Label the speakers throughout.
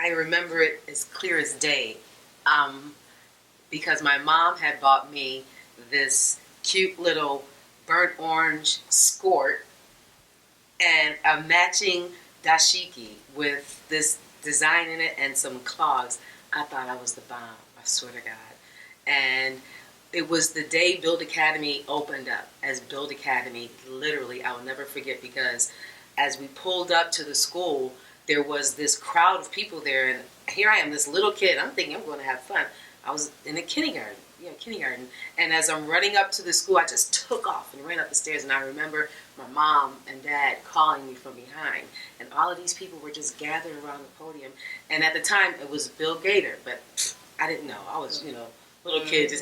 Speaker 1: I remember it as clear as day, because my mom had bought me this cute little burnt orange skirt and a matching dashiki with this design in it and some clogs. I thought I was the bomb, I swear to God. And it was the day B.U.I.L.D Academy opened up as B.U.I.L.D Academy. Literally, I will never forget, because as we pulled up to the school, there was this crowd of people there, and here I am, this little kid. I'm thinking I'm going to have fun. I was in a kindergarten, and as I'm running up to the school, I just took off and ran up the stairs, and I remember my mom and dad calling me from behind, and all of these people were just gathered around the podium, and at the time, it was Bill Gator, but I didn't know. I was, little kid. It's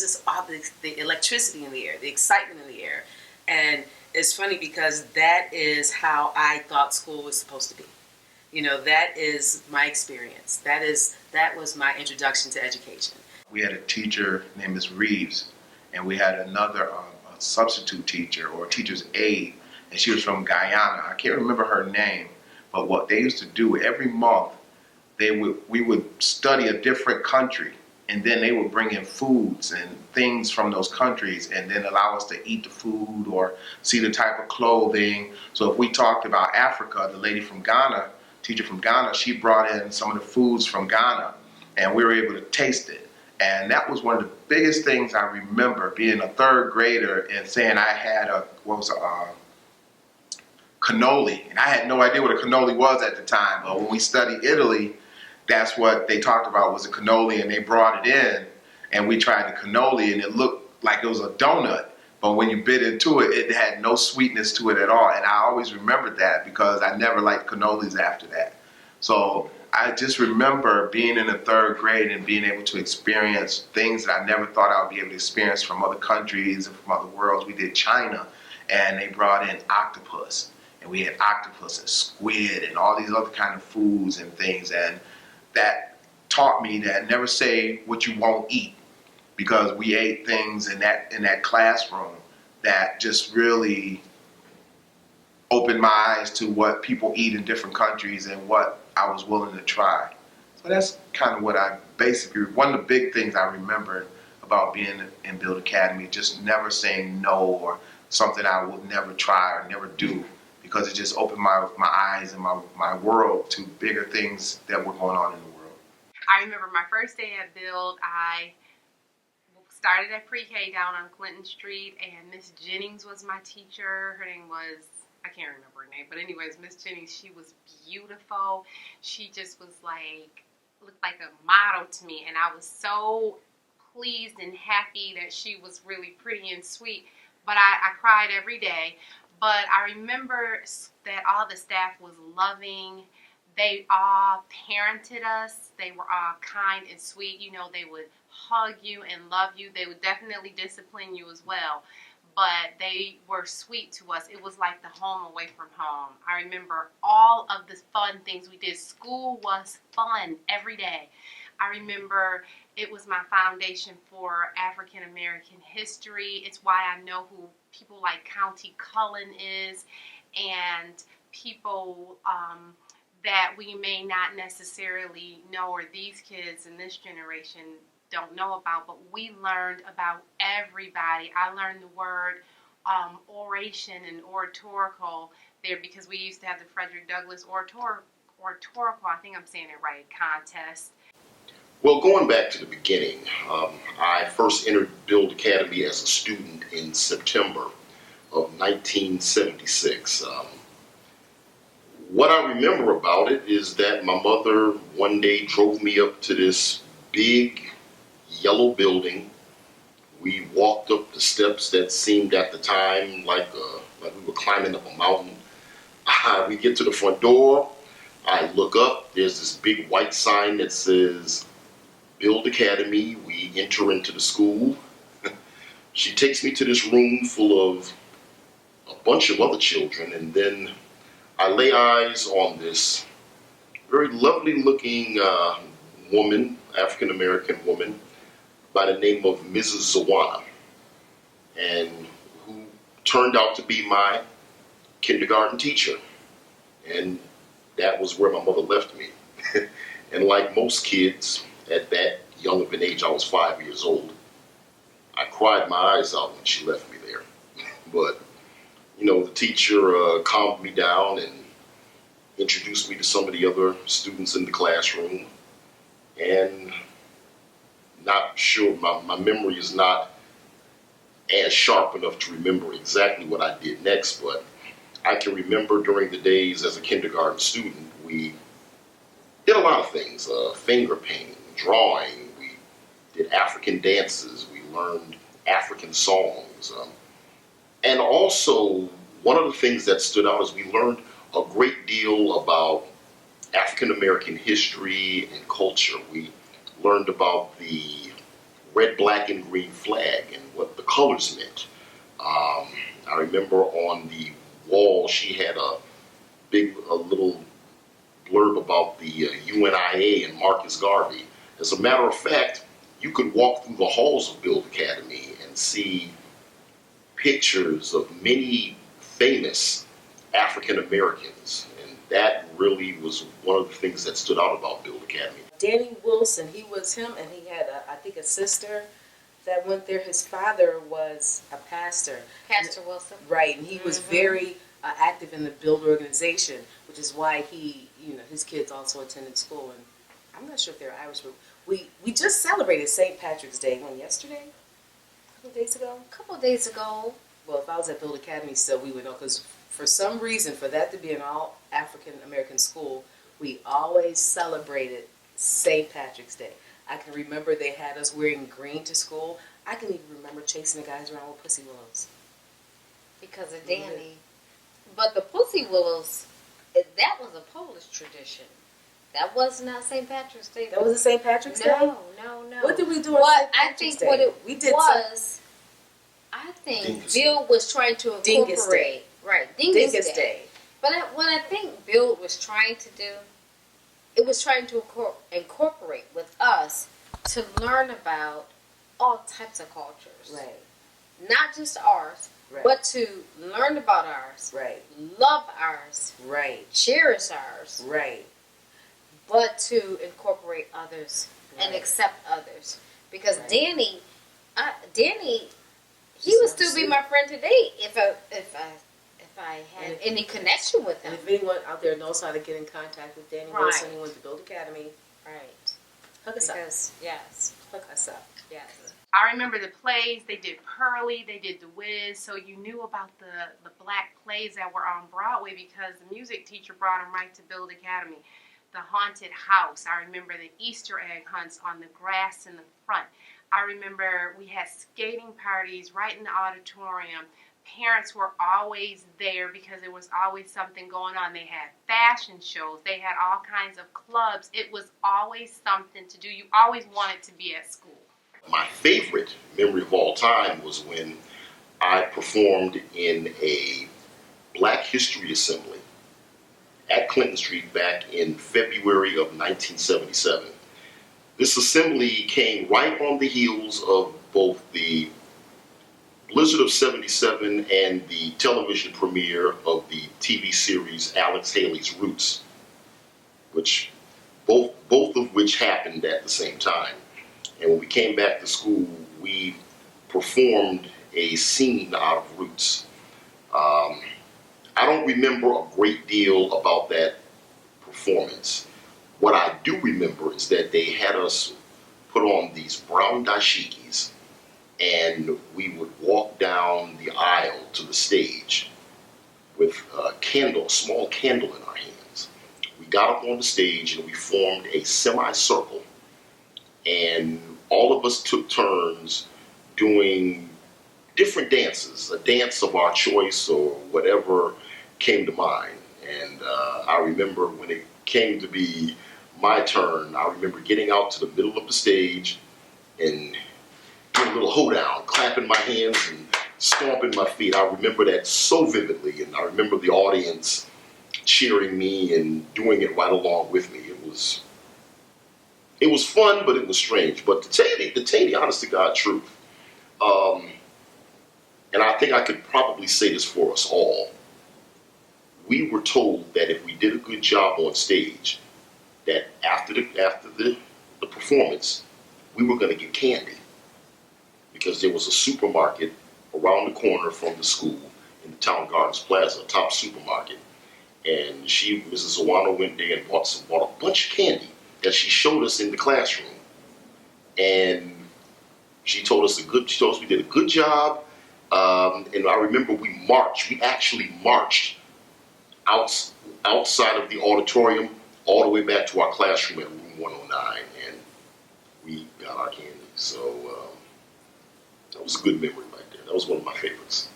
Speaker 1: just all the electricity in the air, the excitement in the air, and it's funny because that is how I thought school was supposed to be. That is my experience. That was my introduction to education.
Speaker 2: We had a teacher named Ms. Reeves, and we had another a substitute teacher or teacher's aide, and she was from Guyana. I can't remember her name, but what they used to do every month, we would study a different country, and then they would bring in foods and things from those countries and then allow us to eat the food or see the type of clothing. So if we talked about Africa, the lady from Ghana, teacher from Ghana, she brought in some of the foods from Ghana, and we were able to taste it. And that was one of the biggest things I remember, being a third grader and saying I had a cannoli. And I had no idea what a cannoli was at the time, but when we studied Italy, that's what they talked about, was a cannoli, and they brought it in, and we tried the cannoli, and it looked like it was a donut. But when you bit into it, it had no sweetness to it at all. And I always remembered that because I never liked cannolis after that. So I just remember being in the third grade and being able to experience things that I never thought I would be able to experience from other countries and from other worlds. We did China, and they brought in octopus. And we had octopus and squid and all these other kind of foods and things. And that taught me that never say what you won't eat, because we ate things in that classroom that just really opened my eyes to what people eat in different countries and what I was willing to try. So that's kind of what one of the big things I remember about being in B.U.I.L.D Academy, just never saying no or something I would never try or never do, because it just opened my eyes and my world to bigger things that were going on in the world.
Speaker 3: I remember my first day at B.U.I.L.D, I started at pre-K down on Clinton Street, and Miss Jennings was my teacher. Her name was, I can't remember her name, but anyways, Miss Jennings, she was beautiful. She just was looked like a model to me, and I was so pleased and happy that she was really pretty and sweet, but I cried every day. But I remember that all the staff was loving. They all parented us. They were all kind and sweet. They would hug you and love you. They would definitely discipline you as well. But they were sweet to us. It was like the home away from home. I remember all of the fun things we did. School was fun every day. I remember it was my foundation for African American history. It's why I know who people like County Cullen is, and people that we may not necessarily know, or these kids in this generation don't know about, but we learned about everybody. I learned the word oration and oratorical there because we used to have the Frederick Douglass oratorical, I think I'm saying it right, contest.
Speaker 4: Well, going back to the beginning, I first entered B.U.I.L.D Academy as a student in September of 1976. What I remember about it is that my mother one day drove me up to this big yellow building. We walked up the steps that seemed at the time like we were climbing up a mountain. We get to the front door. I look up. There's this big white sign that says B.U.I.L.D Academy. We enter into the school. She takes me to this room full of a bunch of other children, and then I lay eyes on this very lovely looking woman, African American woman, by the name of Mrs. Zawana, and who turned out to be my kindergarten teacher. And that was where my mother left me. And like most kids at that young of an age, I was 5 years old, I cried my eyes out when she left me there. But, the teacher calmed me down and introduced me to some of the other students in the classroom. And not sure, my memory is not as sharp enough to remember exactly what I did next, but I can remember during the days as a kindergarten student, we did a lot of things, finger painting, drawing, we did African dances, we learned African songs. And also, one of the things that stood out is we learned a great deal about African American history and culture. We learned about the red, black, and green flag and what the colors meant. I remember on the wall she had a little blurb about the UNIA and Marcus Garvey. As a matter of fact, you could walk through the halls of B.U.I.L.D Academy and see pictures of many famous African Americans, and that really was one of the things that stood out about B.U.I.L.D Academy.
Speaker 1: Danny Wilson, he was him, and he had, I think, a sister that went there. His father was a pastor.
Speaker 5: Pastor Wilson.
Speaker 1: Right, and he was very active in the B.U.I.L.D organization, which is why he, his kids also attended school. And I'm not sure if they're Irish, but we just celebrated St. Patrick's Day, yesterday? A couple days ago?
Speaker 5: A couple days ago.
Speaker 1: Well, if I was at B.U.I.L.D Academy still, we would know, because for some reason, for that to be an all African American school, we always celebrated St. Patrick's Day. I can remember they had us wearing green to school. I can even remember chasing the guys around with pussy willows.
Speaker 5: Because of Danny. But the pussy willows, that was a Polish tradition. That was not St. Patrick's Day.
Speaker 1: That was a St. Patrick's Day?
Speaker 5: No.
Speaker 1: What did we do on St. Patrick's Day?
Speaker 5: What it
Speaker 1: we did
Speaker 5: was, I think Bill was trying to
Speaker 1: Dingus Day.
Speaker 5: incorporate. Right,
Speaker 1: Dingus Day.
Speaker 5: But what I think Bill was trying to do, it was trying to incorporate with us to learn about all types of cultures.
Speaker 1: Right.
Speaker 5: Not just ours,
Speaker 1: Right.
Speaker 5: but to learn about ours.
Speaker 1: Right.
Speaker 5: Love ours.
Speaker 1: Right.
Speaker 5: Cherish ours.
Speaker 1: Right.
Speaker 5: But to incorporate others and
Speaker 1: Right.
Speaker 5: accept others. Because
Speaker 1: Right.
Speaker 5: Danny, he would still be my friend today if I had any connection with him.
Speaker 1: And if anyone out there knows how to get in contact with Danny Wilson, he went to B.U.I.L.D Academy.
Speaker 5: Right.
Speaker 1: Hook us up.
Speaker 5: Yes.
Speaker 1: Hook us up.
Speaker 5: Yes.
Speaker 3: I remember the plays. They did Pearly. They did The Wiz. So you knew about the black plays that were on Broadway because the music teacher brought them right to B.U.I.L.D Academy. The Haunted House. I remember the Easter egg hunts on the grass in the front. I remember we had skating parties right in the auditorium. Parents were always there because there was always something going on. They had fashion shows. They had all kinds of clubs. It was always something to do. You always wanted to be at school.
Speaker 4: My favorite memory of all time was when I performed in a Black History Assembly at Clinton Street back in February of 1977. This assembly came right on the heels of both the Blizzard of '77 and the television premiere of the TV series Alex Haley's Roots, which both of which happened at the same time. And when we came back to school, we performed a scene out of Roots. I don't remember a great deal about that performance. What I do remember is that they had us put on these brown dashikis, and we would walk down the aisle to the stage with a small candle in our hands. We got up on the stage and we formed a semicircle, and all of us took turns doing different dances, a dance of our choice or whatever came to mind. And I remember when it came to be my turn, I remember getting out to the middle of the stage and doing a little hoedown, clapping my hands and stomping my feet. I remember that so vividly, and I remember the audience cheering me and doing it right along with me. It was fun, but it was strange. But to tell you the honest to God truth, and I think I could probably say this for us all, we were told that if we did a good job on stage, that after the performance, we were going to get candy because there was a supermarket around the corner from the school in the Town Gardens Plaza, a top supermarket. And Mrs. Awano, went there and bought a bunch of candy that she showed us in the classroom. And she told us we did a good job. And I remember we actually marched outside of the auditorium all the way back to our classroom at room 109, and we got our candy. So that was a good memory right there. That was one of my favorites.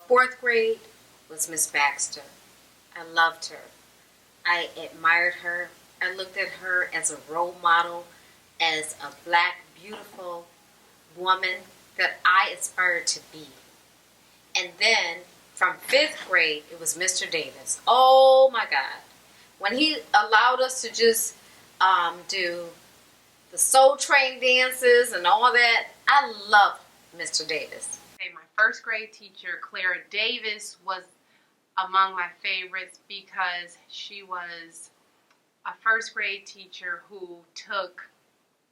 Speaker 5: Fourth grade was Miss Baxter. I loved her. I admired her. I looked at her as a role model, as a black, beautiful woman that I aspired to be. And then from fifth grade, it was Mr. Davis. Oh my God. When he allowed us to just do the Soul Train dances and all that, I loved Mr. Davis.
Speaker 3: My first grade teacher, Clara Davis, was among my favorites because she was a first grade teacher who took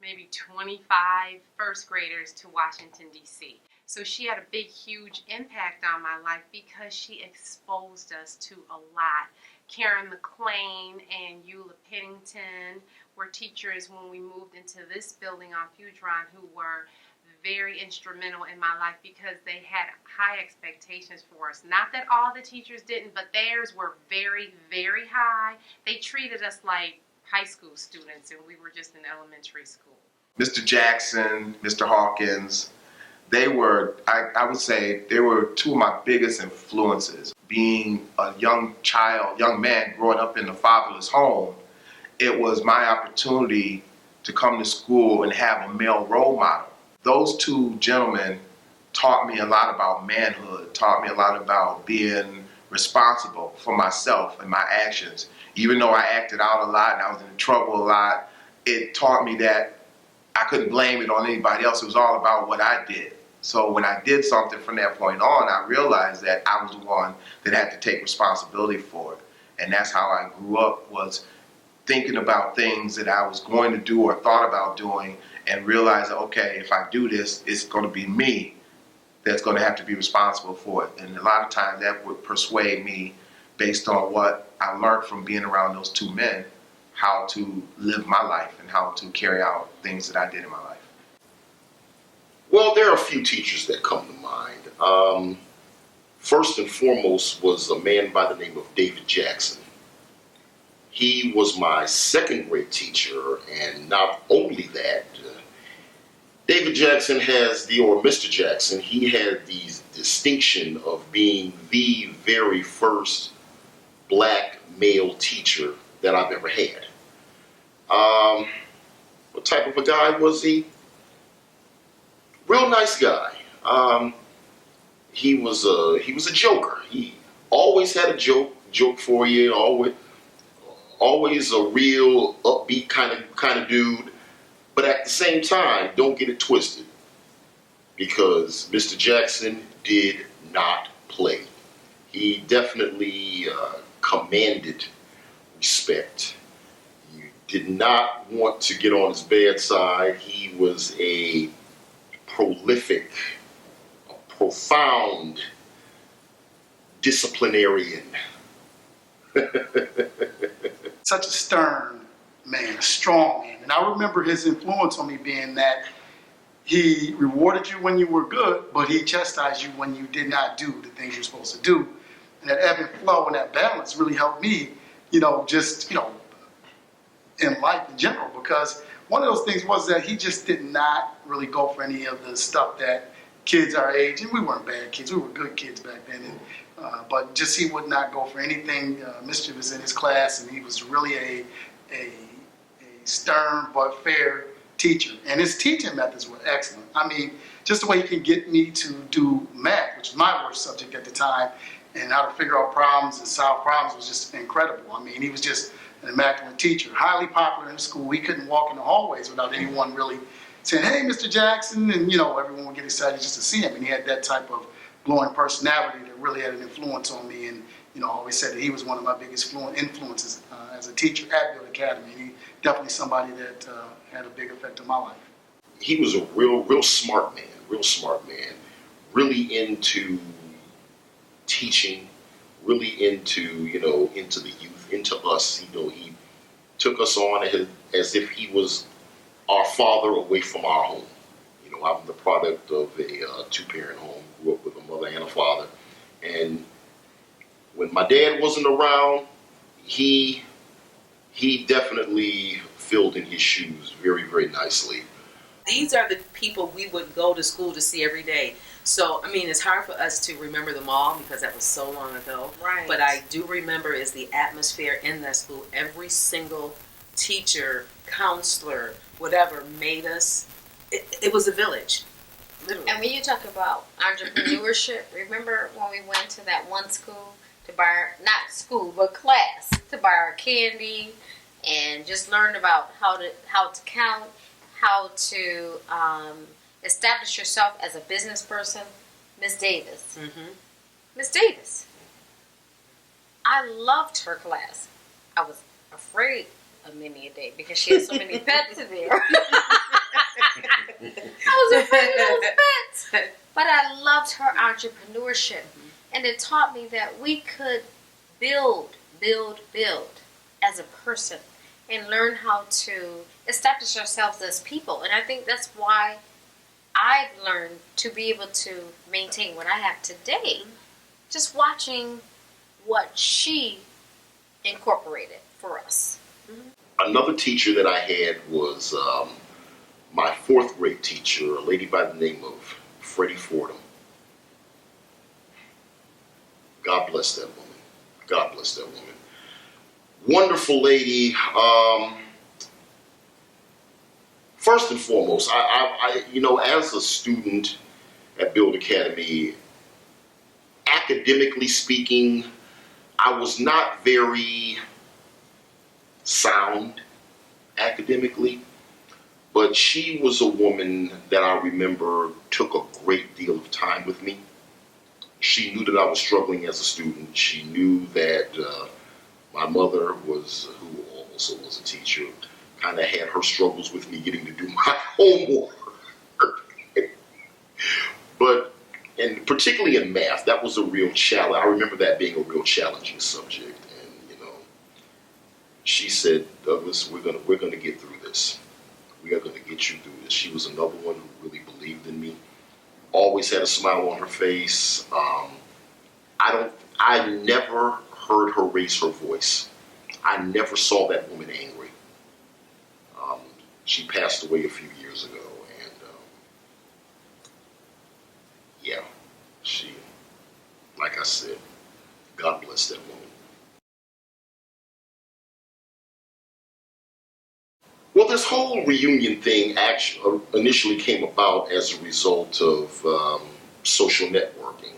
Speaker 3: maybe 25 first graders to Washington, D.C. So she had a big, huge impact on my life because she exposed us to a lot. Karen McLean and Eula Pennington were teachers when we moved into this building on Fudron who were very instrumental in my life because they had high expectations for us. Not that all the teachers didn't, but theirs were very, very high. They treated us like high school students and we were just in elementary school.
Speaker 2: Mr. Jackson, Mr. Hawkins, they were, I would say, they were two of my biggest influences. Being a young man growing up in a fatherless home, it was my opportunity to come to school and have a male role model. Those two gentlemen taught me a lot about manhood, taught me a lot about being responsible for myself and my actions. Even though I acted out a lot and I was in trouble a lot, it taught me that I couldn't blame it on anybody else. It was all about what I did. So when I did something from that point on, I realized that I was the one that had to take responsibility for it. And that's how I grew up, was thinking about things that I was going to do or thought about doing, and realized that, okay, if I do this, it's going to be me that's going to have to be responsible for it. And a lot of times that would persuade me, based on what I learned from being around those two men, how to live my life and how to carry out things that I did in my life.
Speaker 4: Well, there are a few teachers that come to mind. First and foremost was a man by the name of David Jackson. He was my second grade teacher, and not only that, David Jackson or Mr. Jackson, he had the distinction of being the very first black male teacher that I've ever had. What type of a guy was he? Real nice guy. He was a joker. He always had a joke for you. Always a real upbeat kind of dude. But at the same time, don't get it twisted, because Mr. Jackson did not play. He definitely commanded respect. You did not want to get on his bad side. He was a prolific, a profound disciplinarian.
Speaker 6: Such a stern man, a strong man. And I remember his influence on me being that he rewarded you when you were good, but he chastised you when you did not do the things you're supposed to do. And that ebb and flow and that balance really helped me, in life in general, because one of those things was that he just did not really go for any of the stuff that kids our age, and we weren't bad kids, we were good kids back then, but just he would not go for anything mischievous in his class, and he was really a stern but fair teacher. And his teaching methods were excellent. I mean, just the way he can get me to do math, which was my worst subject at the time, and how to figure out problems and solve problems was just incredible. I mean, he was just an immaculate teacher, highly popular in school. We couldn't walk in the hallways without anyone really saying, "Hey, Mr. Jackson," and everyone would get excited just to see him. And he had that type of glowing personality that really had an influence on me. And I always said that he was one of my biggest influences as a teacher at B.U.I.L.D Academy. And he definitely somebody that had a big effect on my life.
Speaker 4: He was a real smart man, really into teaching, really into into the youth, into us. He took us on as if he was our father away from our home. I'm the product of a two-parent home, grew up with a mother and a father. And when my dad wasn't around, he definitely filled in his shoes very nicely.
Speaker 1: These are the people we would go to school to see every day. So, I mean, it's hard for us to remember them all because that was so long ago.
Speaker 5: Right.
Speaker 1: But I do remember is the atmosphere in that school. Every single teacher, counselor, whatever, made us. It was a village, literally.
Speaker 5: And when you talk about entrepreneurship, remember when we went to that one school to buy, not school, but class, to buy our candy and just learn about how to count, how to establish yourself as a business person? Miss Davis.
Speaker 1: Mm-hmm.
Speaker 5: Miss Davis. I loved her class. I was afraid of many a day because she had so many pets in there. I was afraid of those pets. But I loved her entrepreneurship. And it taught me that we could build as a person and learn how to establish ourselves as people. And I think that's why I've learned to be able to maintain what I have today. Just watching what she incorporated for us.
Speaker 4: Another teacher that I had was my fourth grade teacher, a lady by the name of Freddie Fordham. God bless that woman. God bless that woman. Wonderful lady. First and foremost, I as a student at B.U.I.L.D Academy, academically speaking, I was not very sound academically, but she was a woman that I remember took a great deal of time with me. She knew that I was struggling as a student. She knew that my mother, who also was a teacher, kind of had her struggles with me getting to do my homework. And particularly in math, that was a real challenge. I remember that being a real challenging subject. And she said, "Douglas, we're gonna get through this. We are gonna get you through this." She was another one who really believed in me. Always had a smile on her face. I never heard her raise her voice. I never saw that woman angry. She passed away a few years ago, and she, like I said, God bless that woman. Well, this whole reunion thing actually initially came about as a result of social networking.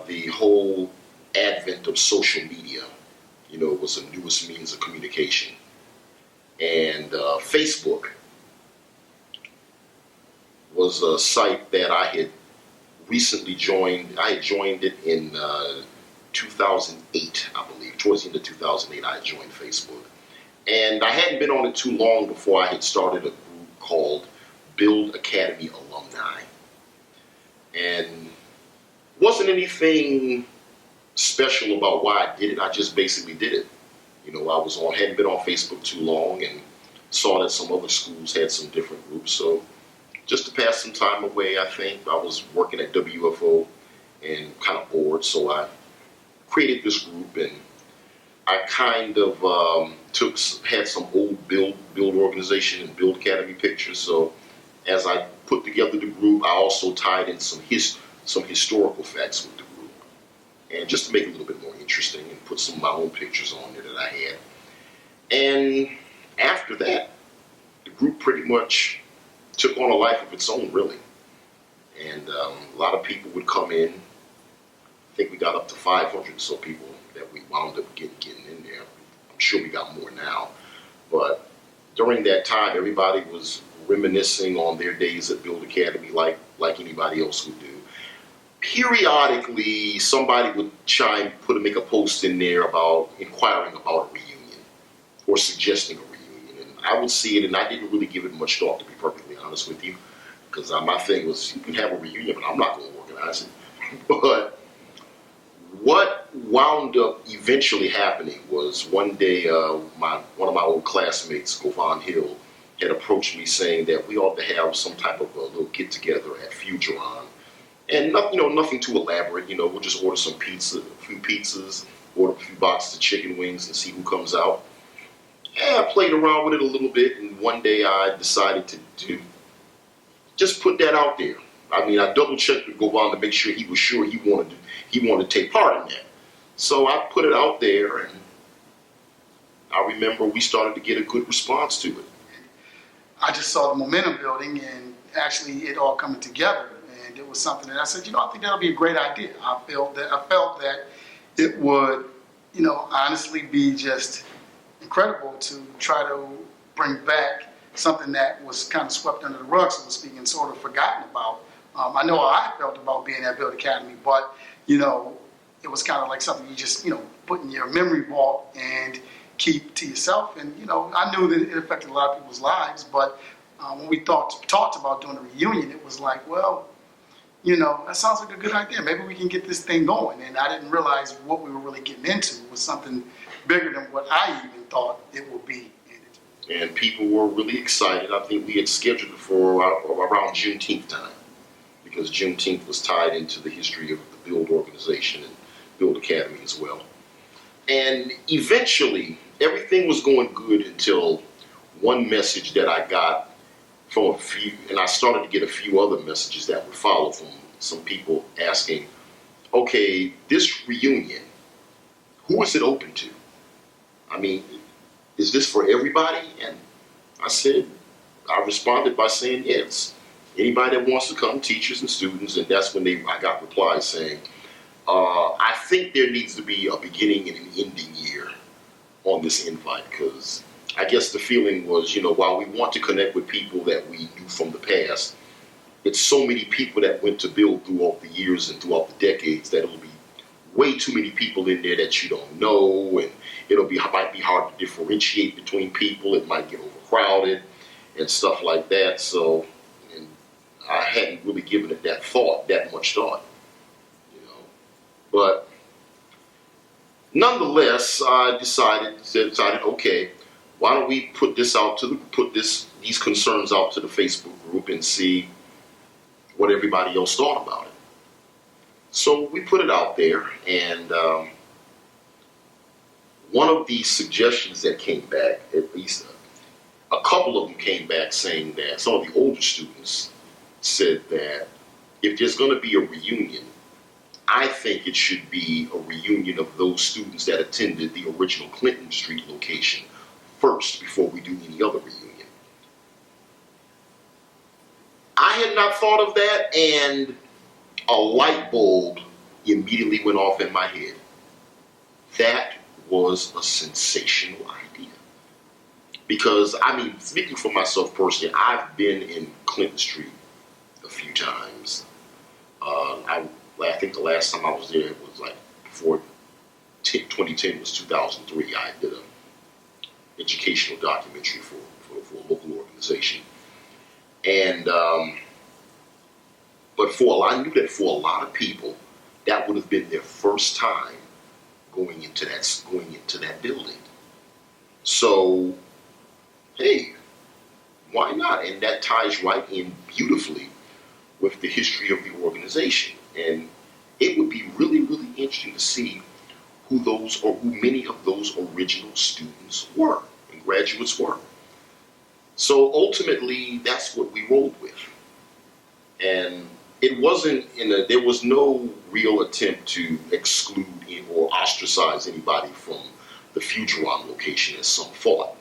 Speaker 4: The whole advent of social media, was the newest means of communication. And Facebook was a site that I had recently joined. I had joined it in 2008, I believe. Towards the end of 2008, I had joined Facebook. And I hadn't been on it too long before I had started a group called B.U.I.L.D Academy Alumni. And wasn't anything special about why I did it. I just basically did it. Hadn't been on Facebook too long and saw that some other schools had some different groups. So just to pass some time away, I think, I was working at WFO and kind of bored. So I created this group, and I kind of had some old B.U.I.L.D organization and B.U.I.L.D Academy pictures. So as I put together the group, I also tied in some historical facts with the group, and just to make it a little bit more interesting, and put some of my own pictures on there that I had. And after that, the group pretty much took on a life of its own, really. And a lot of people would come in. I think we got up to 500 or so people that we wound up getting in there. I'm sure we got more now. But during that time, everybody was reminiscing on their days at B.U.I.L.D Academy like anybody else would do. periodically somebody would make a post in there about inquiring about a reunion or suggesting a reunion, and I would see it, and I didn't really give it much thought, to be perfectly honest with you, because my thing was, you can have a reunion, but I'm not going to organize it. But what wound up eventually happening was one day, one of my old classmates, Govan Hill, had approached me saying that we ought to have some type of a little get together at Futuron. And nothing too elaborate. We'll just order some pizza, a few pizzas, order a few boxes of chicken wings, and see who comes out. And I played around with it a little bit, and one day I decided to just put that out there. I mean, I double checked with Govan to make sure he was sure he wanted to take part in that. So I put it out there, and I remember we started to get a good response to it.
Speaker 6: I just saw the momentum building and actually it all coming together. And it was something that I said, I think that'll be a great idea. I felt that it would, honestly be just incredible to try to bring back something that was kind of swept under the rug, so to speak, and sort of forgotten about. I know how I felt about being at B.U.I.L.D Academy, but, it was kind of like something you just, put in your memory vault and keep to yourself. And, I knew that it affected a lot of people's lives, but when we talked about doing a reunion, it was like, well, that sounds like a good idea. Maybe we can get this thing going. And I didn't realize what we were really getting into was something bigger than what I even thought it would be.
Speaker 4: And people were really excited. I think we had scheduled it for around Juneteenth time, because Juneteenth was tied into the history of the B.U.I.L.D organization and B.U.I.L.D Academy as well. And eventually, everything was going good until one message that I got from and I started to get a few other messages that would follow from some people asking, okay, this reunion, who is it open to? I mean, is this for everybody? And I responded by saying yes. Anybody that wants to come, teachers and students, and that's when I got replies saying, I think there needs to be a beginning and an ending year on this invite, because I guess the feeling was, while we want to connect with people that we knew from the past, it's so many people that went to B.U.I.L.D throughout the years and throughout the decades that it'll be way too many people in there that you don't know, and might be hard to differentiate between people. It might get overcrowded and stuff like that. So, and I hadn't really given it that much thought, But nonetheless, I decided, okay, why don't we put these concerns out to the Facebook group and see what everybody else thought about it. So we put it out there, and one of the suggestions that came back, at least a couple of them came back, saying that some of the older students said that if there's going to be a reunion, I think it should be a reunion of those students that attended the original Clinton Street location first before we do any other reunion. I had not thought of that, and a light bulb immediately went off in my head. That was a sensational idea. Because, speaking for myself personally, I've been in Clinton Street a few times. I think the last time I was there was like before 2010 was 2003. I did an educational documentary for a local organization. And, but I knew that for a lot of people, that would have been their first time going into that building. So, hey, why not? And that ties right in beautifully with the history of the organization. And it would be really, really interesting to see who many of those original students were and graduates were. So ultimately, that's what we rolled with. And it wasn't there was no real attempt to exclude or ostracize anybody from the Futuron location, as some thought.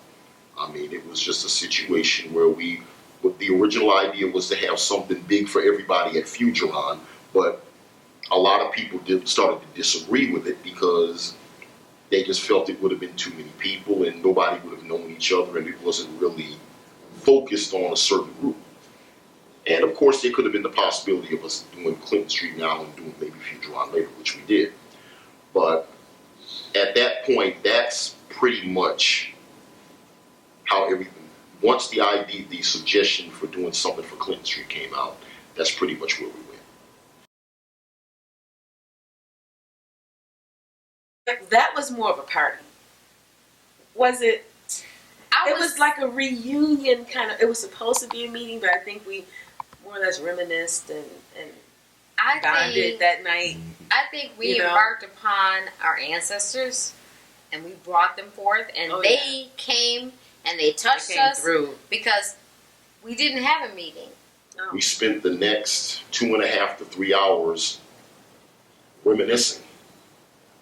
Speaker 4: It was just a situation where the original idea was to have something big for everybody at Futuron, but a lot of people started to disagree with it because they just felt it would have been too many people and nobody would have known each other, and it wasn't really focused on a certain group. And of course, there could have been the possibility of us doing Clinton Street now and doing maybe Future on later, which we did. But at that point, that's pretty much how everything, once the idea, the suggestion for doing something for Clinton Street came out, that's pretty much where we went.
Speaker 1: That was more of a party. Was it?
Speaker 5: I
Speaker 1: It was like a reunion kind of. It was supposed to be a meeting, but I think we more or less reminisced and bonded that night.
Speaker 5: I think we
Speaker 1: You know?
Speaker 5: embarked upon our ancestors, and we brought them forth, and
Speaker 1: Oh,
Speaker 5: they came and they touched
Speaker 1: It came
Speaker 5: us
Speaker 1: through.
Speaker 5: because we didn't have a meeting.
Speaker 1: No.
Speaker 4: We spent the next 2.5 to 3 hours reminiscing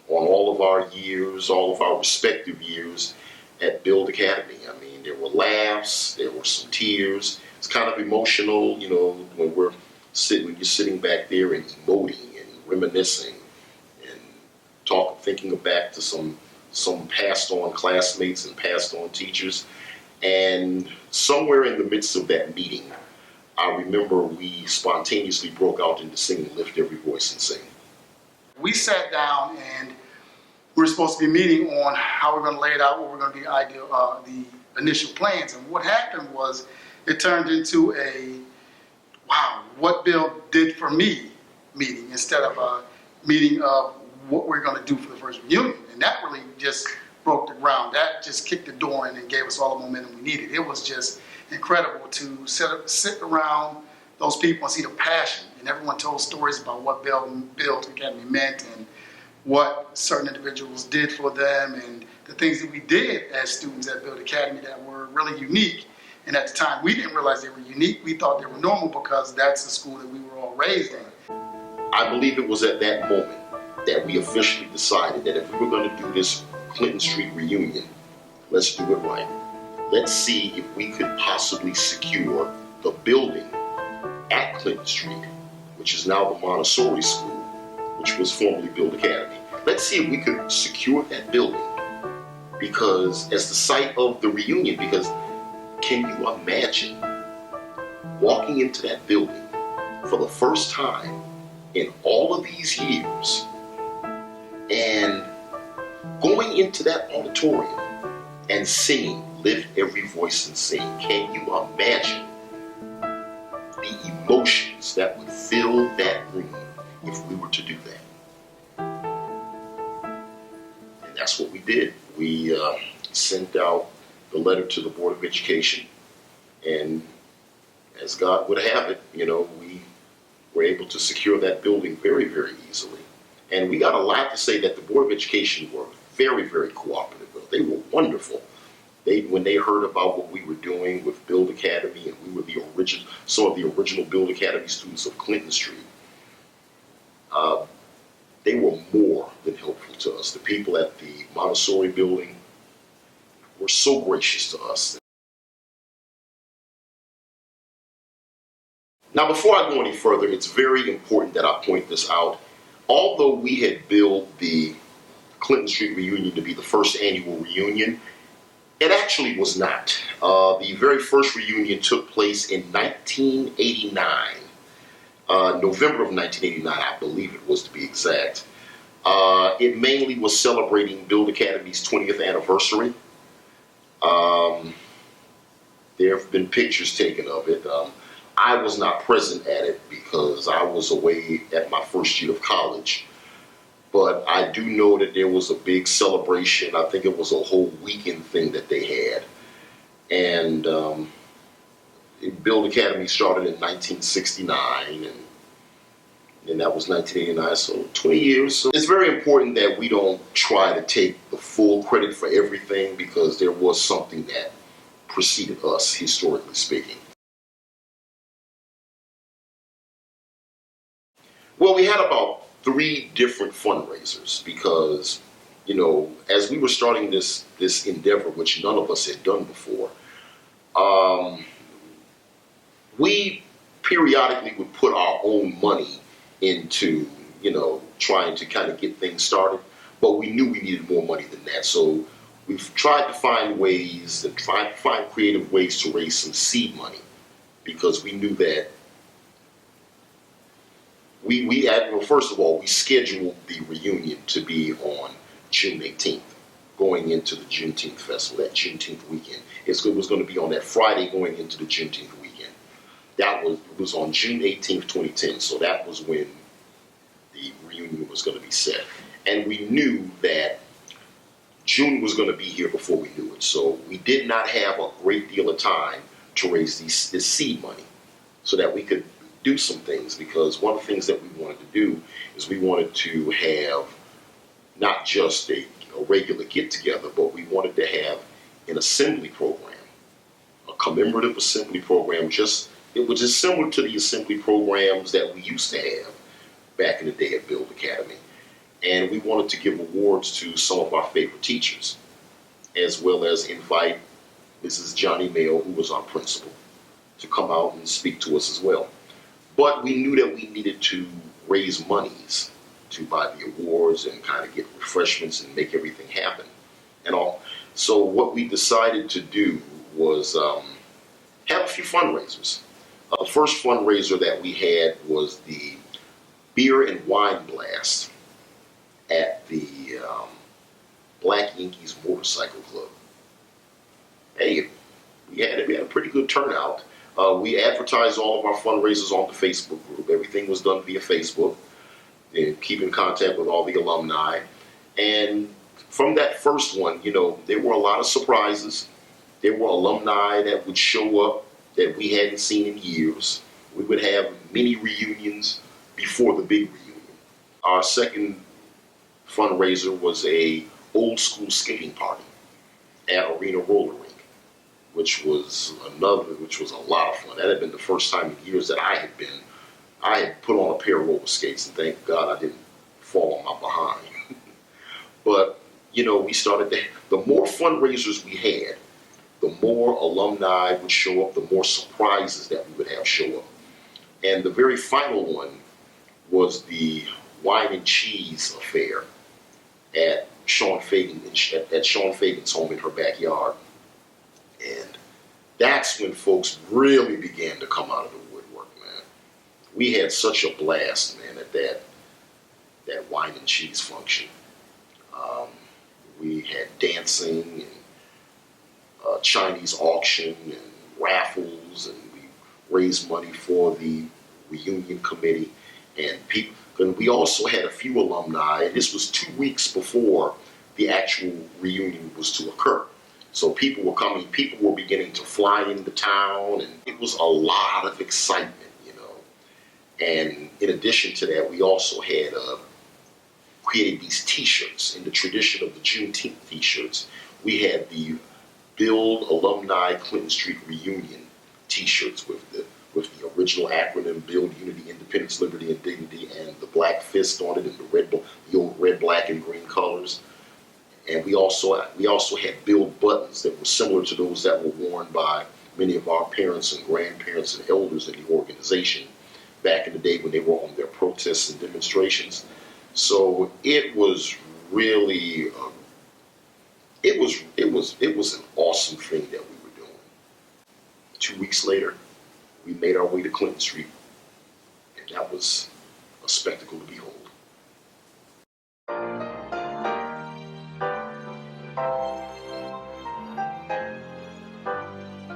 Speaker 4: on all of our years, all of our respective years at B.U.I.L.D Academy. I mean, there were laughs, there were some tears. It's kind of emotional, you know, when you're sitting back there and emoting and reminiscing and thinking back to some passed on classmates and passed on teachers. And somewhere in the midst of that meeting, I remember we spontaneously broke out into singing Lift Every Voice and Sing.
Speaker 6: We sat down and we were supposed to be meeting on how we're going to lay it out, what we're going to be the initial plans. And what happened was it turned into a, wow, what Bill did for me meeting instead of a meeting of what we're going to do for the first reunion. And that really just broke the ground. That just kicked the door in and gave us all the momentum we needed. It was just incredible to sit around those people and see the passion. And everyone told stories about what B.U.I.L.D Academy meant and what certain individuals did for them and the things that we did as students at B.U.I.L.D Academy that were really unique. And at the time, we didn't realize they were unique. We thought they were normal because that's the school that we were all raised in.
Speaker 4: I believe it was at that moment that we officially decided that if we were going to do this Clinton Street reunion, let's do it right. Let's see if we could possibly secure the building at Clinton Street, which is now the Montessori School, which was formerly B.U.I.L.D Academy. Let's see if we could secure that building because as the site of the reunion, because can you imagine walking into that building for the first time in all of these years and going into that auditorium and singing Lift Every Voice and Sing? Can you imagine the emotions that would fill that room if we were to do that? And that's what we did. We sent out the letter to the Board of Education, and as God would have it, you know, we were able to secure that building very, very easily. And we got a lot to say that the Board of Education were very, very cooperative. They were wonderful. When they heard about what we were doing with B.U.I.L.D Academy, and we were some of the original B.U.I.L.D Academy students of Clinton Street, they were more than helpful to us. The people at the Montessori building were so gracious to us. Now, before I go any further, it's very important that I point this out. Although we had billed the Clinton Street reunion to be the first annual reunion, it actually was not. The very first reunion took place in 1989, November of 1989, I believe it was to be exact. It mainly was celebrating B.U.I.L.D Academy's 20th anniversary. There have been pictures taken of it. I was not present at it because I was away at my first year of college. But I do know that there was a big celebration. I think it was a whole weekend thing that they had. And B.U.I.L.D Academy started in 1969, and that was 1989, so 20 years. So it's very important that we don't try to take the full credit for everything because there was something that preceded us, historically speaking. Well, we had about 3 different fundraisers because, you know, as we were starting this endeavor, which none of us had done before, we periodically would put our own money into, you know, trying to kind of get things started, but we knew we needed more money than that. So we've tried to find ways and tried to find creative ways to raise some seed money because we knew that well, first of all, we scheduled the reunion to be on June 18th, going into the Juneteenth festival, that Juneteenth weekend. It was going to be on that Friday going into the Juneteenth weekend. It was on June 18th, 2010, so that was when the reunion was going to be set. And we knew that June was going to be here before we knew it, so we did not have a great deal of time to raise this seed money so that we could do some things, because one of the things that we wanted to do is we wanted to have not just a regular get-together, but we wanted to have an assembly program, a commemorative assembly program. It was just similar to the assembly programs that we used to have back in the day at B.U.I.L.D Academy. And we wanted to give awards to some of our favorite teachers, as well as invite Mrs. Johnny Mail, who was our principal, to come out and speak to us as well. But we knew that we needed to raise monies to buy the awards and kind of get refreshments and make everything happen and all. So what we decided to do was have a few fundraisers. The first fundraiser that we had was the Beer and Wine Blast at the Black Yankees Motorcycle Club. Hey, we had a pretty good turnout. We advertised all of our fundraisers on the Facebook group. Everything was done via Facebook, and keep in contact with all the alumni. And from that first one, there were a lot of surprises. There were alumni that would show up that we hadn't seen in years. We would have mini reunions before the big reunion. Our second fundraiser was a old school skating party at Arena Roller Rink, which was a lot of fun. That had been the first time in years that I had put on a pair of roller skates, and thank God I didn't fall on my behind. But we started the more fundraisers we had, the more alumni would show up, the more surprises that we would have show up. And the very final one was the wine and cheese affair at Sean Fagan's home in her backyard. And that's when folks really began to come out of the woodwork, man. We had such a blast, man, at that wine and cheese function. We had dancing and Chinese auction and raffles, and we raised money for the reunion committee. And we also had a few alumni, and this was 2 weeks before the actual reunion was to occur. So people were coming, people were beginning to fly into town, and it was a lot of excitement, And in addition to that, we also had created these t-shirts in the tradition of the Juneteenth t-shirts. We had the B.U.I.L.D Alumni Clinton Street Reunion t-shirts with the original acronym B.U.I.L.D Unity, Independence, Liberty, and Dignity, and the black fist on it in the old red, black, and green colors. And we also had B.U.I.L.D buttons that were similar to those that were worn by many of our parents and grandparents and elders in the organization back in the day when they were on their protests and demonstrations. So it was really, it was an awesome thing that we were doing. 2 weeks later, we made our way to Clinton Street, and that was a spectacle to behold.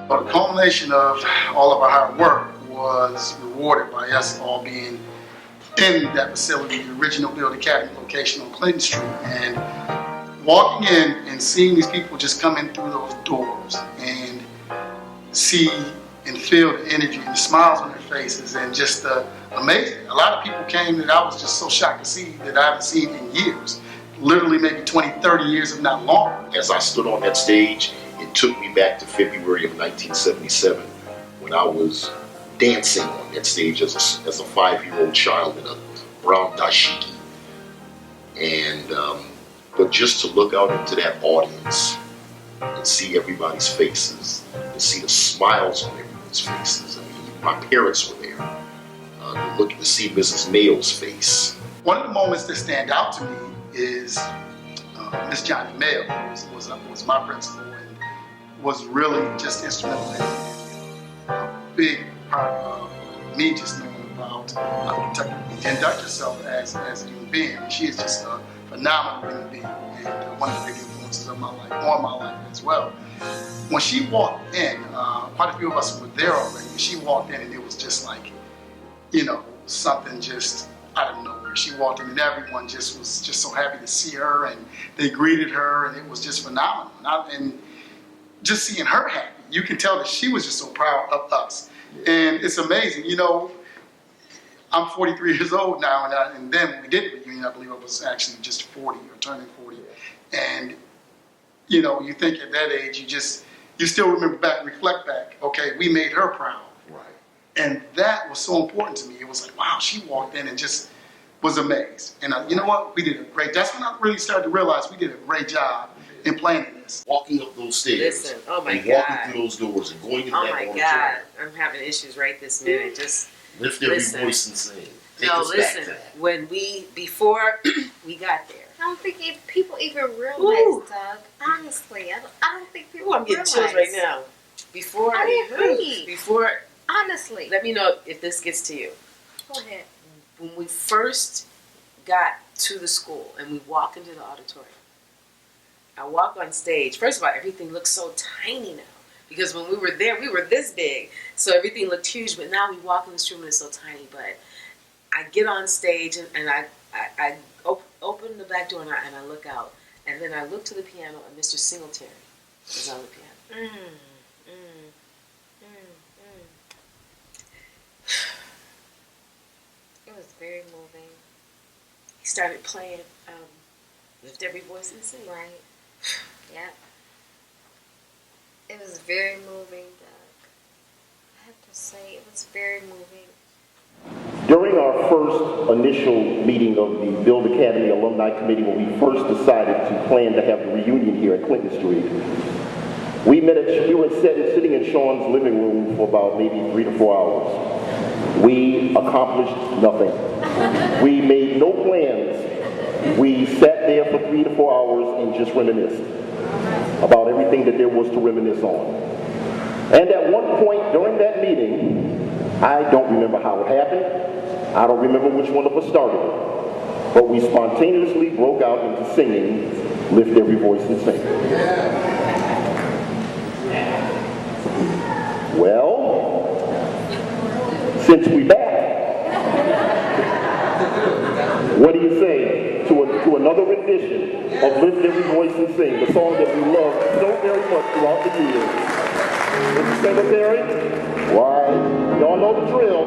Speaker 6: But the culmination of all of our hard work was rewarded by us all being in that facility, the original B.U.I.L.D Academy location on Clinton Street, and walking in and seeing these people just come in through those doors and see and feel the energy and the smiles on their faces, and just amazing. A lot of people came that I was just so shocked to see that I haven't seen in years, literally maybe 20, 30 years, if not longer.
Speaker 4: As I stood on that stage, it took me back to February of 1977 when I was dancing on that stage as a 5-year-old child in a brown dashiki. And but just to look out into that audience and see everybody's faces, and see the smiles on everyone's faces. I mean, my parents were there. To see Mrs. Mail's face.
Speaker 6: One of the moments that stand out to me is Miss Johnny Mail, who was my principal and was really just instrumental in a big part of me just knowing about induct herself as a human being. She is just a phenomenal human being and one of the big influences of my life, on my life as well. When she walked in, quite a few of us were there already. She walked in and it was just like, something just out of nowhere. She walked in and everyone just was just so happy to see her and they greeted her and it was just phenomenal. And just seeing her happy, you can tell that she was just so proud of us. And it's amazing, I'm 43 years old now, and then when we did the reunion, I believe I was actually just 40 or turning 40. And, you think at that age, you still remember back and reflect back, okay, we made her proud.
Speaker 4: Right.
Speaker 6: And that was so important to me. It was like, wow, she walked in and just was amazed. And you know what? We did a great, that's when I really started to realize we did a great job in planning this.
Speaker 4: Walking up those stairs.
Speaker 1: Listen, oh my
Speaker 4: and
Speaker 1: God.
Speaker 4: walking through those doors and going into that
Speaker 1: Oh my
Speaker 4: auditorium.
Speaker 1: God, I'm having issues right this minute. Just
Speaker 4: Lift every
Speaker 1: listen.
Speaker 4: voice and sing. Take
Speaker 1: no,
Speaker 4: us back
Speaker 1: listen.
Speaker 4: to that.
Speaker 1: When before we got there.
Speaker 5: I don't think people even realize,
Speaker 1: Ooh.
Speaker 5: Doug. Honestly, I don't think people
Speaker 1: Ooh, I'm getting
Speaker 5: realize.
Speaker 1: chills right now. Before
Speaker 5: I agree.
Speaker 1: Before,
Speaker 5: Honestly.
Speaker 1: let me know if this gets to you.
Speaker 5: Go ahead.
Speaker 1: When we first got to the school and we walk into the auditorium, I walk on stage. First of all, everything looks so tiny now. Because when we were there, we were this big. So everything looked huge. But now we walk in this room and it's so tiny. But I get on stage and I open the back door and I look out. And then I look to the piano and Mr. Singletary is on the piano.
Speaker 5: It was very moving.
Speaker 1: He started playing Lift Every Voice and Sing.
Speaker 5: Right. Yeah. It was very moving, Doug. I have to say, it was very moving.
Speaker 7: During our first initial meeting of the B.U.I.L.D Academy Alumni Committee, when we first decided to plan to have the reunion here at Clinton Street, we were sitting in Sean's living room for about maybe 3 to 4 hours. We accomplished nothing. We made no plans. We sat there for 3 to 4 hours and just reminisced about everything that there was to reminisce on. And at one point during that meeting, I don't remember how it happened. I don't remember which one of us started it. But we spontaneously broke out into singing, Lift Every Voice and Sing. Well, since we back, what do you say to another rendition of Lift Every Voice and Sing, the song that we love so very much throughout the years? Mr. Secretary, why, y'all know the drill.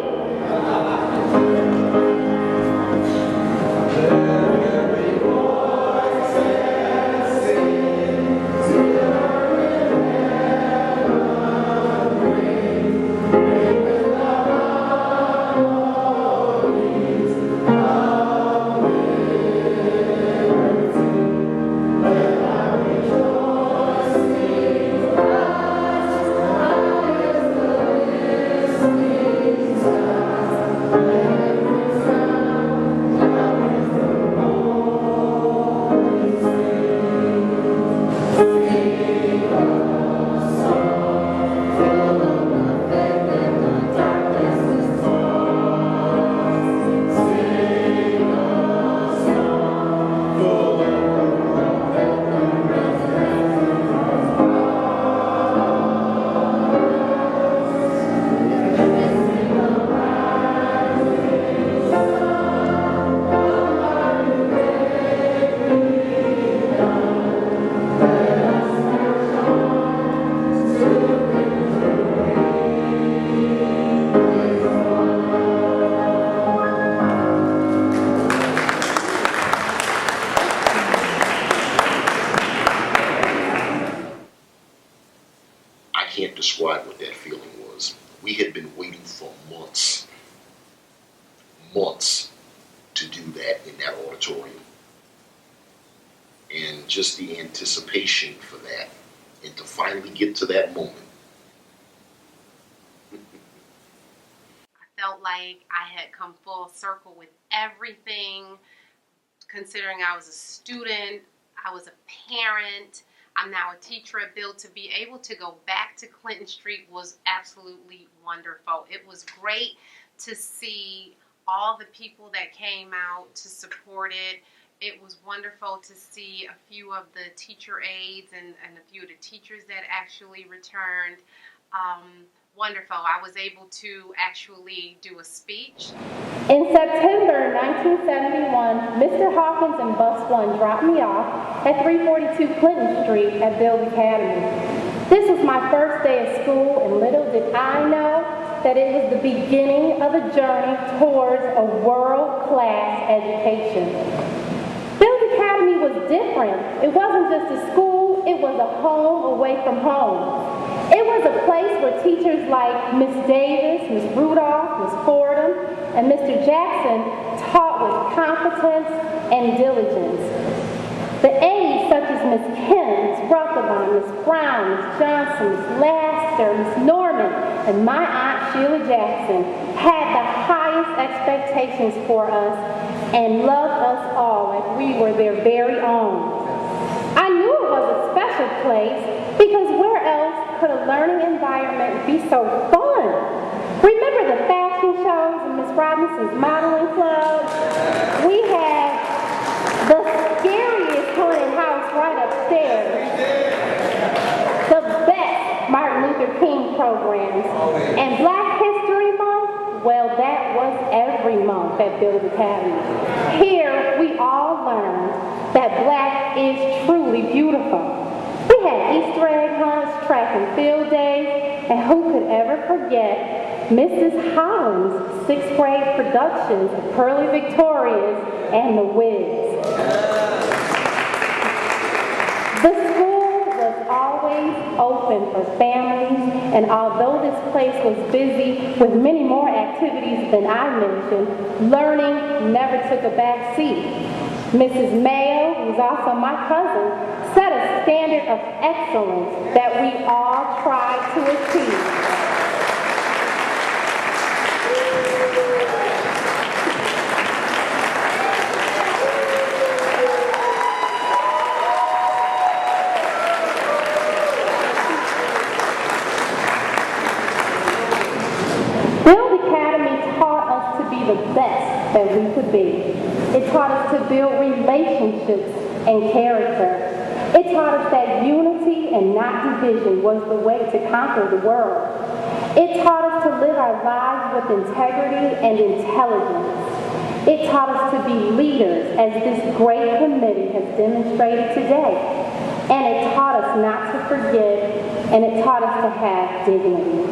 Speaker 4: I can't describe what that feeling was. We had been waiting for months to do that in that auditorium. And just the anticipation for that and to finally get to that moment.
Speaker 3: I felt like I had come full circle with everything, considering I was a student, I was a parent, I'm now a teacher at B.U.I.L.D. To be able to go back to Clinton Street was absolutely wonderful. It was great to see all the people that came out to support it. It was wonderful to see a few of the teacher aides and a few of the teachers that actually returned. Wonderful. I was able to actually do a speech.
Speaker 8: In September 1971, Mr. Hawkins and Bus 1 dropped me off at 342 Clinton Street at B.U.I.L.D Academy. This was my first day of school, and little did I know that it was the beginning of a journey towards a world-class education. B.U.I.L.D Academy was different. It wasn't just a school, it was a home away from home. It was a place where teachers like Miss Davis, Miss Rudolph, Miss Fordham, and Mr. Jackson taught with competence and diligence. The aides such as Miss Kim, Miss Rutherford, Miss Brown, Miss Johnson, Miss Laster, Miss Norman, and my Aunt Sheila Jackson had the highest expectations for us and loved us all like we were their very own. I knew it was a special place because where else could a learning environment be so fun? Remember the fashion shows and Miss Robinson's modeling club? We had the scariest haunted house right upstairs. The best Martin Luther King programs. And Black History Month, well, that was every month at B.U.I.L.D Academy. Here, we all learned that black is truly beautiful. We had Easter egg hunts, track and field days, and who could ever forget Mrs. Holland's 6th grade productions of Pearly Victorias and The Wiz. The school was always open for families, and although this place was busy with many more activities than I mentioned, learning never took a back seat. Mrs. Mayo, who's also my cousin, set a standard of excellence that we all tried to achieve. B.U.I.L.D Academy taught us to be the best that we could be. It taught us to build relationships and character. It taught us that unity and not division was the way to conquer the world. It taught us to live our lives with integrity and intelligence. It taught us to be leaders, as this great committee has demonstrated today. And it taught us not to forget, and it taught us to have dignity.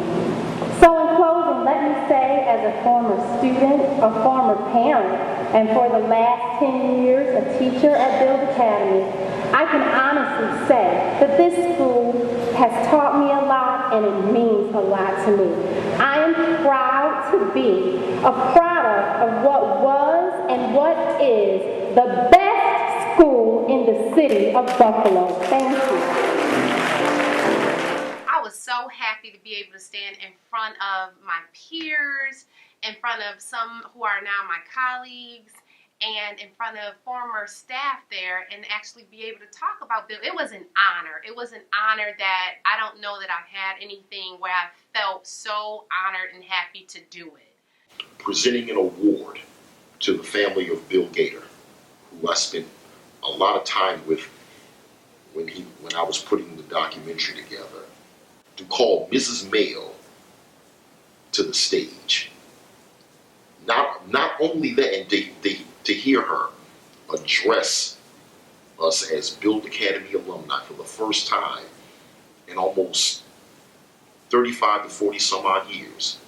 Speaker 8: So in closing, let me say, as a former student, a former parent, and for the last 10 years a teacher at B.U.I.L.D Academy, I can honestly say that this school has taught me a lot and it means a lot to me. I am proud to be a product of what was and what is the best school in the city of Buffalo. Thank you.
Speaker 3: I was so happy to be able to stand in front of my peers, in front of some who are now my colleagues, and in front of former staff there, and actually be able to talk about B.U.I.L.D. It was an honor. It was an honor that I don't know that I've had anything where I felt so honored and happy to do it.
Speaker 4: Presenting an award to the family of Bill Gator, who I spent a lot of time with when I was putting the documentary together, to call Mrs. Mayo to the stage. Not only that, and to hear her address us as B.U.I.L.D Academy alumni for the first time in almost 35 to 40 some odd years.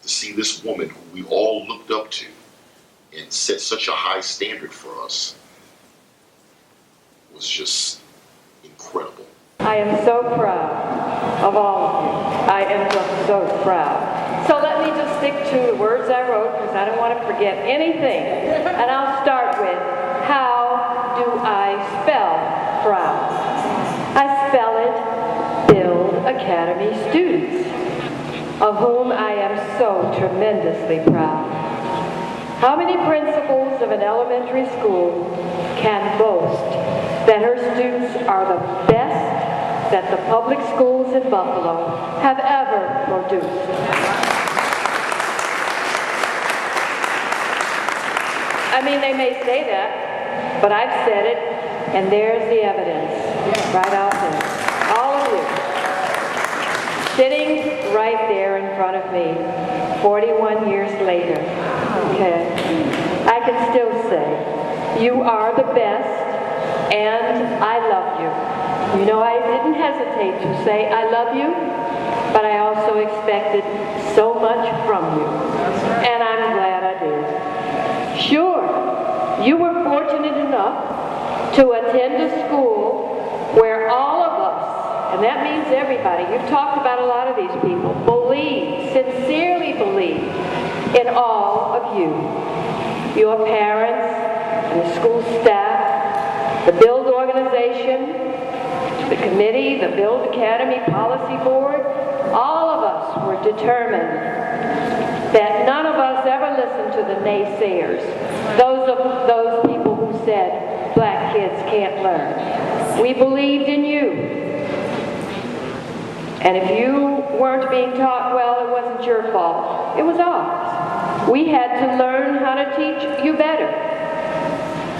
Speaker 4: To see this woman who we all looked up to and set such a high standard for us was just incredible.
Speaker 9: I am so proud of all of you. I am just so proud. So let me just stick to the words I wrote because I don't want to forget anything. And I'll start with, how do I spell proud? I spell it B.U.I.L.D Academy students, of whom I am so tremendously proud. How many principals of an elementary school can boast that her students are the best that the public schools in Buffalo have ever produced? I mean, they may say that, but I've said it, and there's the evidence right out there. All of you, sitting right there in front of me, 41 years later, okay? I can still say, you are the best, and I love you. You know, I didn't hesitate to say I love you, but I also expected so much from you, and I'm glad I did. Sure, you were fortunate enough to attend a school where all of us, and that means everybody, you've talked about a lot of these people, believe, sincerely believe in all of you. Your parents and the school staff, the B.U.I.L.D organization, the committee, the B.U.I.L.D Academy Policy Board, all of us were determined that none of us ever listened to the naysayers, those people who said black kids can't learn. We believed in you. And if you weren't being taught well, it wasn't your fault. It was ours. We had to learn how to teach you better.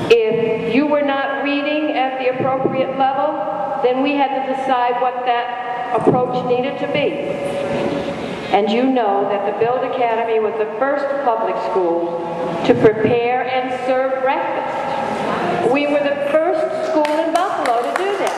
Speaker 9: If you were not reading at the appropriate level, then we had to decide what that approach needed to be. And you know that the B.U.I.L.D Academy was the first public school to prepare and serve breakfast. We were the first school in Buffalo to do that.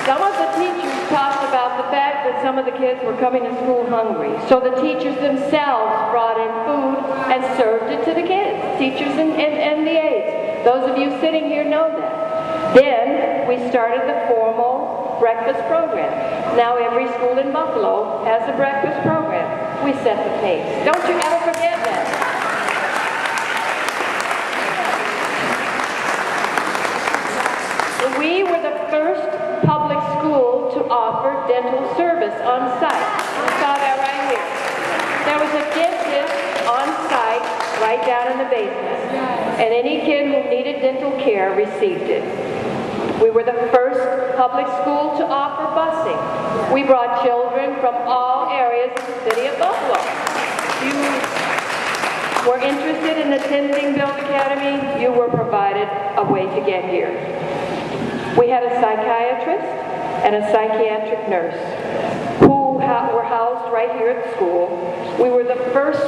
Speaker 9: Some of the teachers talked about the fact that some of the kids were coming to school hungry. So the teachers themselves brought in food and served it to the kids, teachers and the aides. Those of you sitting here know that. Then we started the formal breakfast program. Now every school in Buffalo has a breakfast program. We set the pace. Don't you ever forget that. We were the first public school to offer dental service on site. You saw that right here. There was a dentist on site right down in the basement. And any kid who needed dental care received it. We were the first public school to offer busing. We brought children from all areas of the city of Buffalo. You were interested in attending B.U.I.L.D Academy, you were provided a way to get here. We had a psychiatrist and a psychiatric nurse who were housed right here at the school. We were the first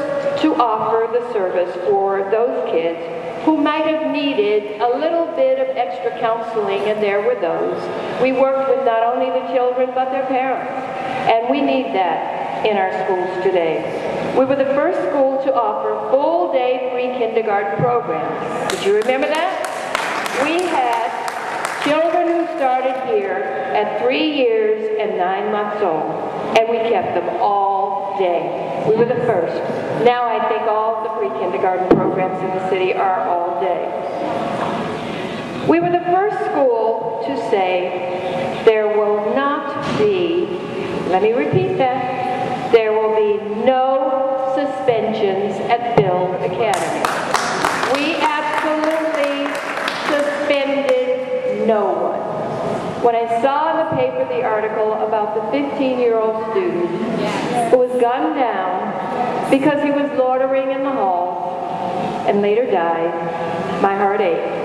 Speaker 9: to offer the service for those kids who might have needed a little bit of extra counseling, and there were those. We worked with not only the children but their parents, and we need that in our schools today. We were the first school to offer full-day pre-kindergarten programs. Did you remember that? We had children who started here at 3 years and 9 months old, and we kept them all day. We were the first. Now I think all the pre-kindergarten programs in the city are all day. We were the first school to say there will not be, let me repeat that, there will be no suspensions at B.U.I.L.D Academy. We absolutely suspended no one. When I saw in the paper the article about the 15-year-old student who was gunned down because he was loitering in the halls and later died, my heart ached.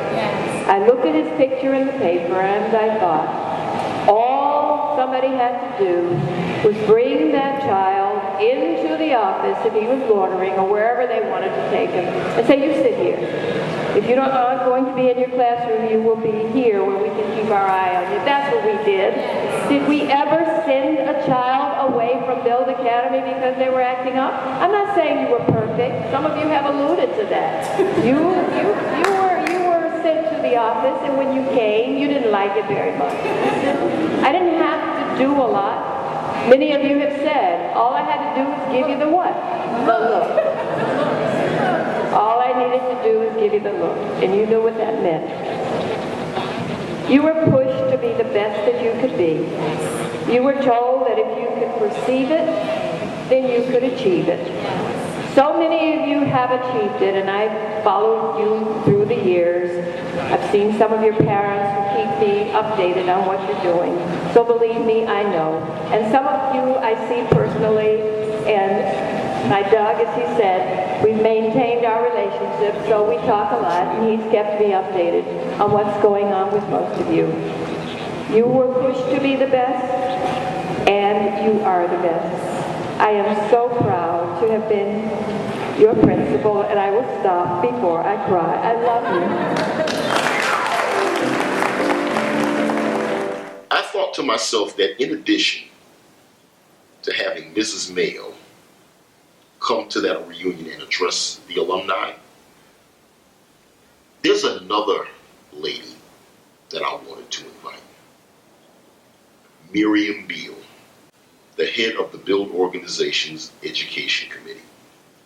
Speaker 9: I looked at his picture in the paper and I thought, all somebody had to do was bring that child into the office if he was loitering or wherever they wanted to take him and say, you sit here. If you're not going to be in your classroom, you will be here where we can keep our eye on you. That's what we did. Did we ever send a child away from B.U.I.L.D Academy because they were acting up? I'm not saying you were perfect. Some of you have alluded to that. You were sent to the office, and when you came, you didn't like it very much. I didn't have to do a lot. Many of you have said, all I had to do was give you the what? The look. All I needed to do was give you the look, and you knew what that meant. You were pushed to be the best that you could be. You were told that if you could perceive it, then you could achieve it. So many of you have achieved it, and I've followed you through the years. I've seen some of your parents who keep me updated on what you're doing. So believe me, I know. And some of you I see personally, and My Doug, as he said, we've maintained our relationship, so we talk a lot, and he's kept me updated on what's going on with most of you. You were pushed to be the best, and you are the best. I am so proud to have been your principal, and I will stop before I cry. I love you.
Speaker 4: I thought to myself that in addition to having Mrs. Mayo come to that reunion and address the alumni, there's another lady that I wanted to invite. Miriam B.U.I.L.D, the head of the B.U.I.L.D organization's education committee,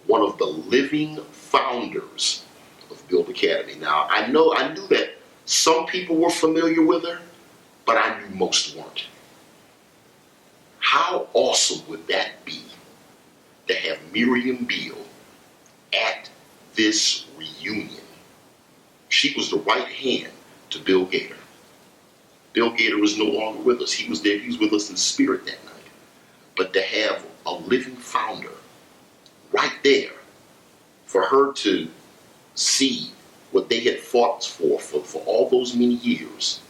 Speaker 4: one of the living founders of B.U.I.L.D Academy. Now, I knew that some people were familiar with her, but I knew most weren't. How awesome would that be to have Miriam B.U.I.L.D at this reunion? She was the right hand to Bill Gator. Bill Gator is no longer with us. He was there. He was with us in spirit that night. But to have a living founder right there, for her to see what they had fought for all those many years,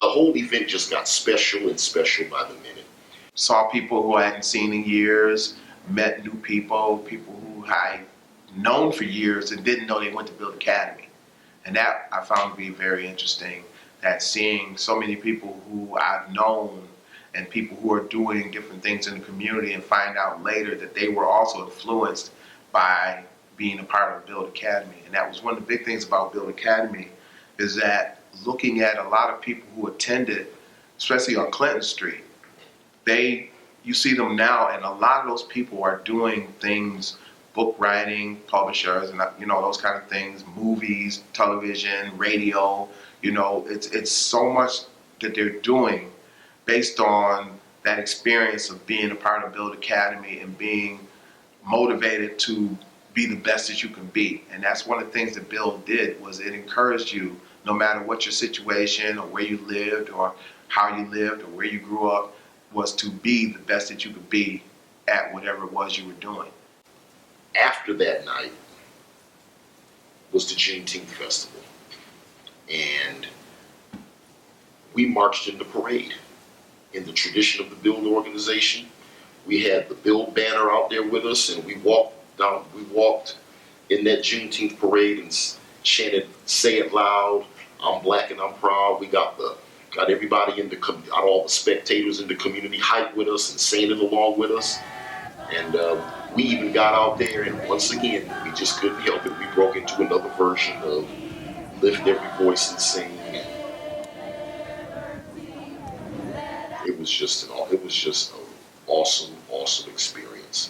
Speaker 4: the whole event just got special and special by the minute.
Speaker 2: Saw people who I hadn't seen in years, met new people who I'd known for years and didn't know they went to B.U.I.L.D Academy. And that I found to be very interesting, that seeing so many people who I've known and people who are doing different things in the community and find out later that they were also influenced by being a part of B.U.I.L.D Academy. And that was one of the big things about B.U.I.L.D Academy, is that looking at a lot of people who attended, especially on Clinton Street, you see them now, and a lot of those people are doing things, book writing, publishers, and those kind of things, movies, television, radio. It's so much that they're doing based on that experience of being a part of B.U.I.L.D Academy and being motivated to be the best that you can be. And that's one of the things that B.U.I.L.D did, was it encouraged you, no matter what your situation or where you lived or how you lived or where you grew up, was to be the best that you could be at whatever it was you were doing.
Speaker 4: After that night was the Juneteenth Festival, and we marched in the parade in the tradition of the B.U.I.L.D organization. We had the B.U.I.L.D banner out there with us, and we walked in that Juneteenth parade and chanted, "Say it loud, I'm black and I'm proud." We got everybody all the spectators in the community hyped with us and saying it along with us. And we even got out there, and once again, we just couldn't help it. We broke into another version of Lift Every Voice and Sing. And it was just an awesome, awesome experience.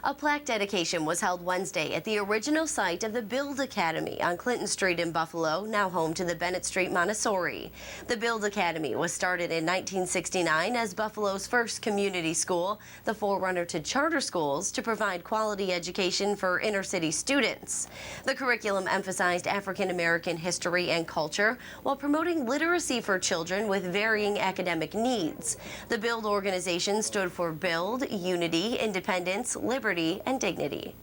Speaker 10: A plaque dedication was held Wednesday at the original site of the B.U.I.L.D Academy on Clinton Street in Buffalo, now home to the Bennett Street Montessori. The B.U.I.L.D Academy was started in 1969 as Buffalo's first community school, the forerunner to charter schools, to provide quality education for inner-city students. The curriculum emphasized African American history and culture while promoting literacy for children with varying academic needs. The B.U.I.L.D organization stood for Build, Unity, Independence, Liberty, and Dignity.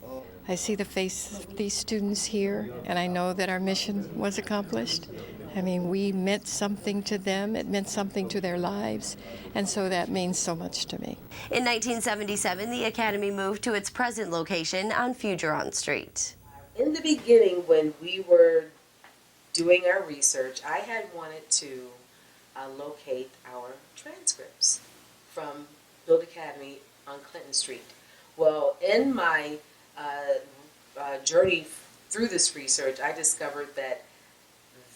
Speaker 11: I see the face of these students here, and I know that our mission was accomplished. I mean, we meant something to them, it meant something to their lives, and so that means so much to me.
Speaker 10: In 1977, the Academy moved to its present location on Fougeron Street.
Speaker 1: In the beginning, when we were doing our research, I had wanted to locate our transcripts from B.U.I.L.D Academy on Clinton Street. Well, in my journey through this research, I discovered that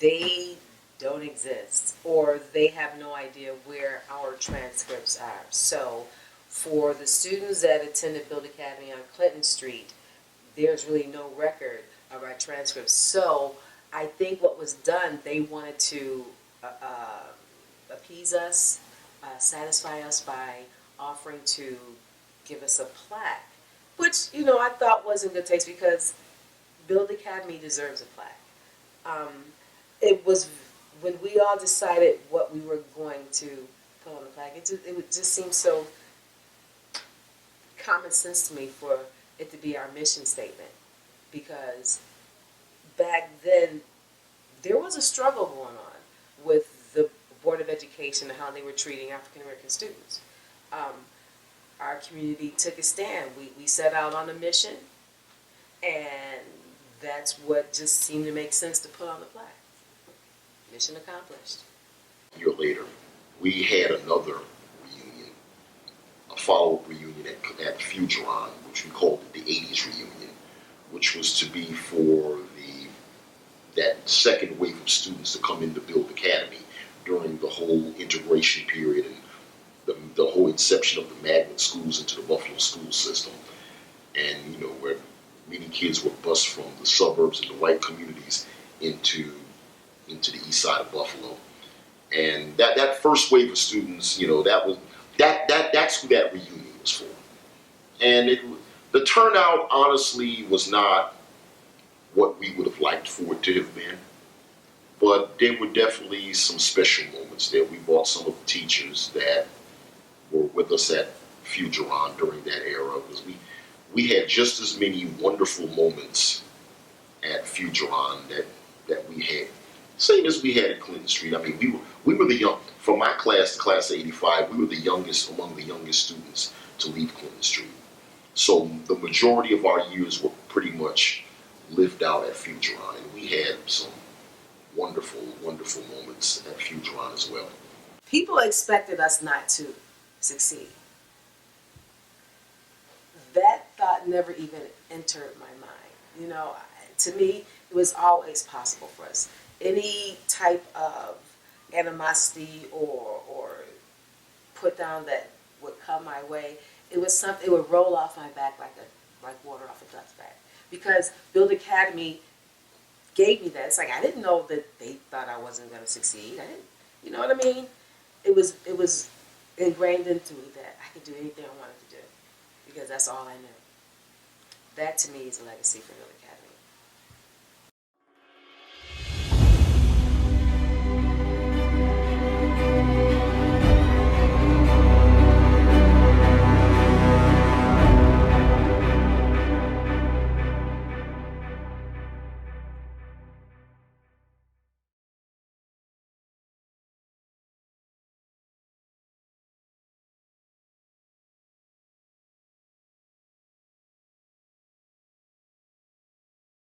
Speaker 1: they don't exist, or they have no idea where our transcripts are. So for the students that attended B.U.I.L.D Academy on Clinton Street, there's really no record of our transcripts. So I think what was done, they wanted to appease us, satisfy us by offering to give us a plaque, which, I thought was in good taste, because B.U.I.L.D Academy deserves a plaque. It was when we all decided what we were going to put on the flag. It would just seem so common sense to me for it to be our mission statement, because back then there was a struggle going on with the Board of Education and how they were treating African American students. Our community took a stand. We set out on a mission, and that's what just seemed to make sense to put on the flag. Mission accomplished.
Speaker 4: A year later, we had another reunion, a follow-up reunion at Futuron, which we called it the 80s reunion, which was to be for that second wave of students to come into B.U.I.L.D Academy during the whole integration period and the whole inception of the magnet schools into the Buffalo school system. And, where many kids were bused from the suburbs and the white communities into the east side of Buffalo. And that first wave of students, that's who that reunion was for. And the turnout, honestly, was not what we would have liked for it to have been. But there were definitely some special moments there. We brought some of the teachers that were with us at Futuron during that era, because we had just as many wonderful moments at Futuron that we had. Same as we had at Clinton Street. I mean, we were the young, from my class, the class of 85, we were the youngest among the youngest students to leave Clinton Street. So the majority of our years were pretty much lived out at Futuron, and we had some wonderful, wonderful moments at Futuron as well.
Speaker 1: People expected us not to succeed. That thought never even entered my mind. To me, it was always possible for us. Any type of animosity or put down that would come my way, it was something. It would roll off my back like water off a duck's back, because B.U.I.L.D Academy gave me that. It's like I didn't know that they thought I wasn't going to succeed. I didn't. You know what I mean? It was ingrained into me that I could do anything I wanted to do, because that's all I knew. That to me is a legacy for B.U.I.L.D Academy.